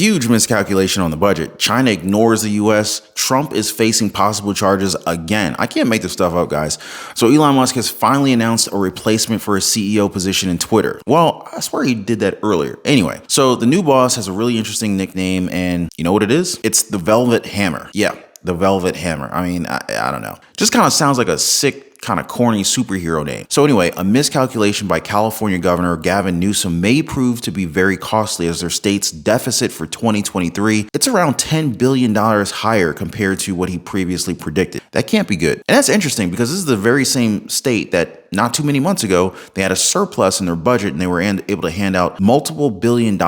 Huge miscalculation on the budget. China ignores the US. Trump is facing possible charges again. I can't make this stuff up, guys. So Elon Musk has finally announced a replacement for his CEO position in Twitter. Well, I swear he did that earlier. Anyway, so the new boss has a really interesting nickname, and you know what it is? It's the Velvet Hammer. Yeah, the Velvet Hammer. I mean, I don't know. Just kind of sounds like a sick, kind of corny superhero name. So anyway, a miscalculation by California Governor Gavin Newsom may prove to be very costly, as their state's deficit for 2023, it's around $10 billion higher compared to what he previously predicted. That can't be good. And that's interesting because this is the very same state that not too many months ago, they had a surplus in their budget and they were able to hand out multiple $1 billion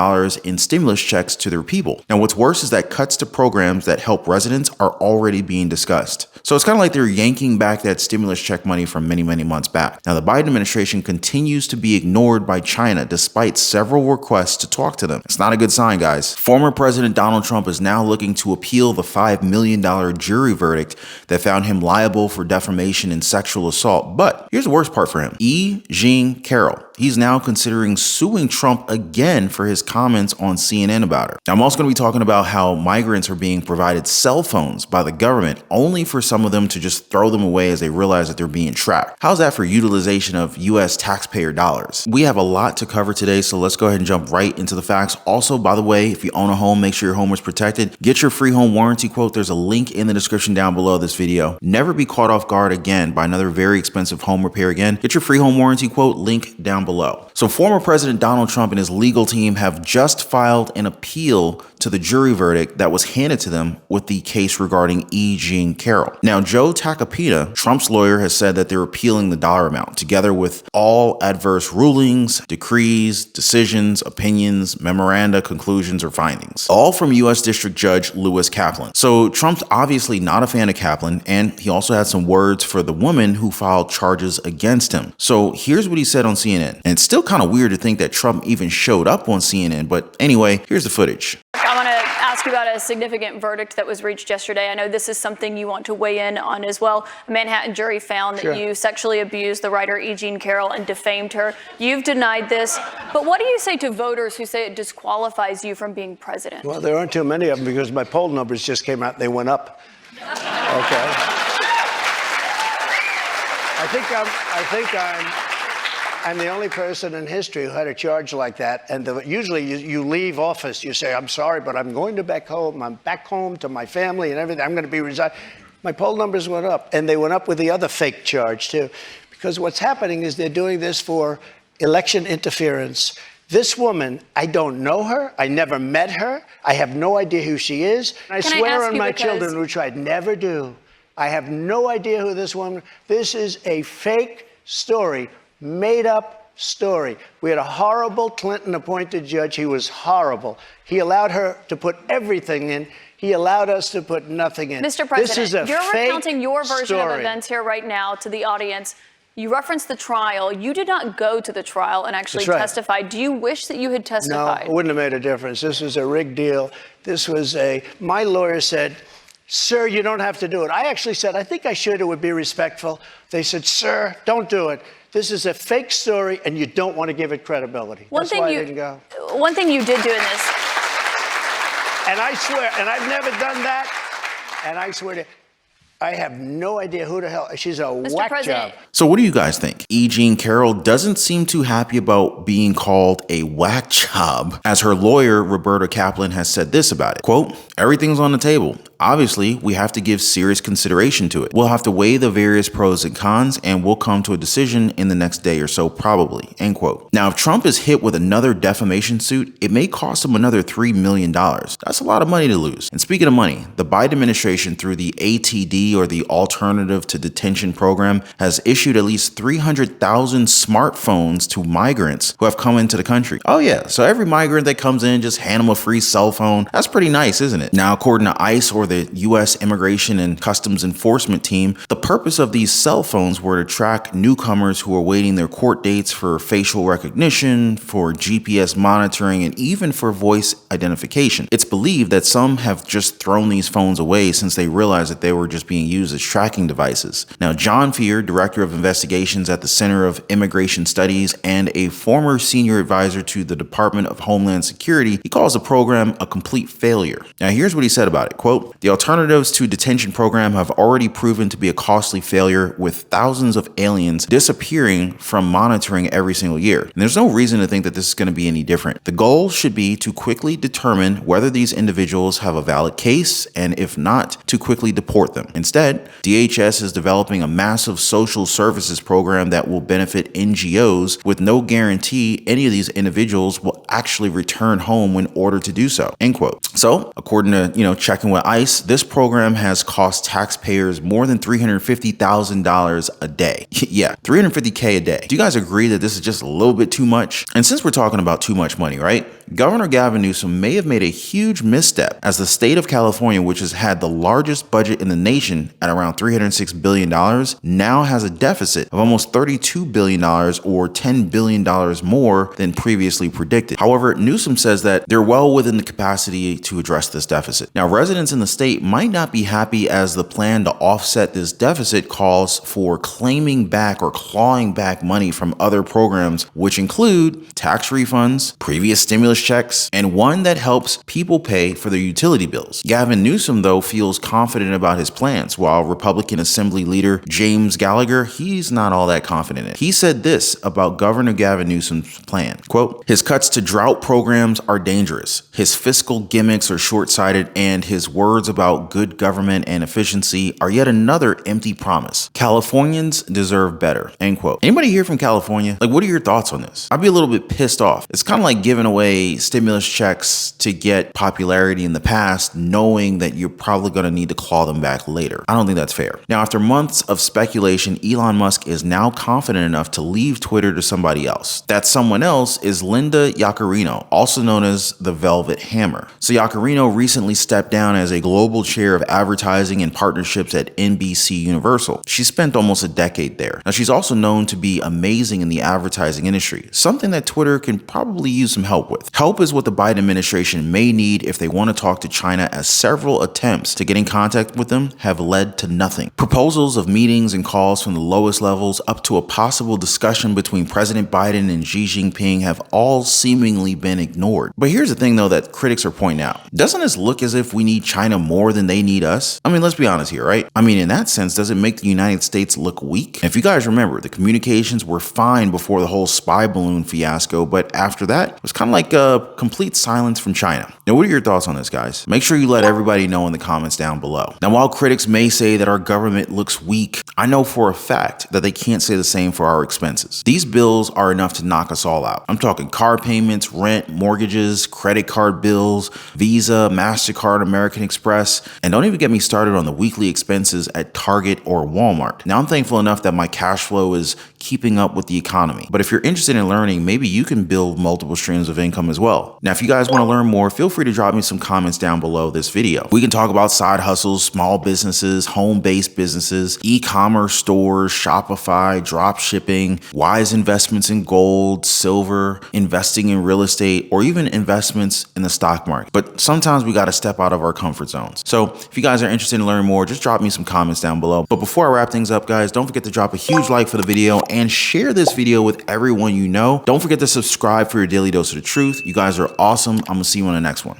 in stimulus checks to their people. Now, what's worse is that cuts to programs that help residents are already being discussed. So it's kind of like they're yanking back that stimulus check money from many, many months back. Now, the Biden administration continues to be ignored by China despite several requests to talk to them. It's not a good sign, guys. Former President Donald Trump is now looking to appeal the $5 million jury verdict that found him liable for defamation and sexual assault. But here's the worst part for him. E. Jean Carroll. He's now considering suing Trump again for his comments on CNN about her. Now, I'm also going to be talking about how migrants are being provided cell phones by the government, only for some of them to just throw them away as they realize that they're being tracked. How's that for utilization of U.S. taxpayer dollars? We have a lot to cover today, so let's go ahead and jump right into the facts. Also, by the way, if you own a home, make sure your home is protected. Get your free home warranty quote. There's a link in the description down below this video. Never be caught off guard again by another very expensive home repair again. Get your free home warranty quote, link down below. So former President Donald Trump and his legal team have just filed an appeal to the jury verdict that was handed to them with the case regarding E. Jean Carroll. Now, Joe Tacopina, Trump's lawyer, has said that they're appealing the dollar amount together with all adverse rulings, decrees, decisions, opinions, memoranda, conclusions, or findings, all from U.S. District Judge Lewis Kaplan. So Trump's obviously not a fan of Kaplan, and he also had some words for the woman who filed charges against him. So here's what he said on CNN. And it's still kind of weird to think that Trump even showed up on CNN, but anyway, here's the footage. I want to ask you about a significant verdict that was reached yesterday. I know this is something you want to weigh in on as well. A Manhattan jury found that you sexually abused the writer E. Jean Carroll and defamed her. You've denied this, but what do you say to voters who say it disqualifies you from being president? Well, there aren't too many of them because my poll numbers just came out. They went up. Okay. I think I'm the only person in history who had a charge like that. And usually you leave office, you say, I'm sorry, but I'm going to back home. I'm back home to my family and everything. I'm going to be resigned. My poll numbers went up, and they went up with the other fake charge too. Because what's happening is they're doing this for election interference. This woman, I don't know her. I never met her. I have no idea who she is. I swear on my children, which I'd never do. I have no idea who this woman is. This is a fake story. Made up story. We had a horrible Clinton appointed judge. He was horrible. He allowed her to put everything in. He allowed us to put nothing in. Mr. President, this is a you're fake recounting your version of story. events here right now to the audience. You referenced the trial. You did not go to the trial and actually testify. Do you wish that you had testified? No, it wouldn't have made a difference. This was a rigged deal. My lawyer said, sir, you don't have to do it. I actually said, I think I should. It would be respectful. They said, sir, don't do it. This is a fake story, and you don't want to give it credibility. That's why I didn't go. One thing you did do in this. And I swear, and I've never done that, and I swear to I have no idea who the hell. She's a whack job. So what do you guys think? E. Jean Carroll doesn't seem too happy about being called a whack job, as her lawyer, Roberta Kaplan, has said this about it. Quote, everything's on the table. Obviously, we have to give serious consideration to it. We'll have to weigh the various pros and cons, and we'll come to a decision in the next day or so, probably, end quote. Now, if Trump is hit with another defamation suit, it may cost him another $3 million. That's a lot of money to lose. And speaking of money, the Biden administration, through the ATD, or the Alternative to Detention program, has issued at least 300,000 smartphones to migrants who have come into the country. Oh yeah, so every migrant that comes in, just hand them a free cell phone. That's pretty nice, isn't it? Now, according to ICE, or the U.S. Immigration and Customs Enforcement team, the purpose of these cell phones were to track newcomers who are waiting their court dates for facial recognition, for GPS monitoring, and even for voice identification. It's believed that some have just thrown these phones away since they realized that they were just being being used as tracking devices. Now, John Fear, Director of Investigations at the Center of Immigration Studies and a former senior advisor to the Department of Homeland Security, he calls the program a complete failure. Now, here's what he said about it. Quote, "The alternatives to detention program have already proven to be a costly failure, with thousands of aliens disappearing from monitoring every single year. And there's no reason to think that this is going to be any different. The goal should be to quickly determine whether these individuals have a valid case, and if not, to quickly deport them. Instead, DHS is developing a massive social services program that will benefit NGOs with no guarantee any of these individuals will actually return home when ordered to do so." End quote. So, according to, checking with ICE, this program has cost taxpayers more than $350,000 a day. Yeah, $350K a day. Do you guys agree that this is just a little bit too much? And since we're talking about too much money, right? Governor Gavin Newsom may have made a huge misstep, as the state of California, which has had the largest budget in the nation at around $306 billion, now has a deficit of almost $32 billion, or $10 billion more than previously predicted. However, Newsom says that they're well within the capacity to address this deficit. Now, residents in the state might not be happy, as the plan to offset this deficit calls for claiming back or clawing back money from other programs, which include tax refunds, previous stimulus checks, and one that helps people pay for their utility bills. Gavin Newsom, though, feels confident about his plans, while Republican Assembly Leader James Gallagher, he's not all that confident in it. He said this about Governor Gavin Newsom's plan, quote, "His cuts to drought programs are dangerous. His fiscal gimmicks are short-sighted, and his words about good government and efficiency are yet another empty promise. Californians deserve better." End quote. Anybody here from California? Like, what are your thoughts on this? I'd be a little bit pissed off. It's kind of like giving away stimulus checks to get popularity in the past, knowing that you're probably going to need to claw them back later. I don't think that's fair. Now, after months of speculation, Elon Musk is now confident enough to leave Twitter to somebody else. That someone else is Linda Yaccarino, also known as the Velvet Hammer. So Yaccarino recently stepped down as a global chair of advertising and partnerships at NBC Universal. She spent almost a decade there. Now, she's also known to be amazing in the advertising industry, something that Twitter can probably use some help with. Help is what the Biden administration may need if they want to talk to China, as several attempts to get in contact with them have led to nothing. Proposals of meetings and calls from the lowest levels up to a possible discussion between President Biden and Xi Jinping have all seemingly been ignored. But here's the thing, though, that critics are pointing out. Doesn't this look as if we need China more than they need us? I mean, let's be honest here, right? I mean, in that sense, does it make the United States look weak? If you guys remember, the communications were fine before the whole spy balloon fiasco, but after that, it was kind of like a complete silence from China. Now, what are your thoughts on this, guys? Make sure you let everybody know in the comments down below. Now, while critics may say that our government looks weak, I know for a fact that they can't say the same for our expenses. These bills are enough to knock us all out. I'm talking car payments, rent, mortgages, credit card bills, Visa, MasterCard, American Express, and don't even get me started on the weekly expenses at Target or Walmart. Now, I'm thankful enough that my cash flow is keeping up with the economy. But if you're interested in learning, maybe you can build multiple streams of income as well. Now, if you guys want to learn more, feel free to drop me some comments down below this video. We can talk about side hustles, small businesses, home-based businesses, e-commerce stores, Shopify, drop shipping, wise investments in gold, silver, investing in real estate, or even investments in the stock market. But sometimes we got to step out of our comfort zones. So if you guys are interested in learning more, just drop me some comments down below. But before I wrap things up, guys, don't forget to drop a huge like for the video and share this video with everyone you know. Don't forget to subscribe for your daily dose of the truth. You guys are awesome. I'm gonna see you on the next one.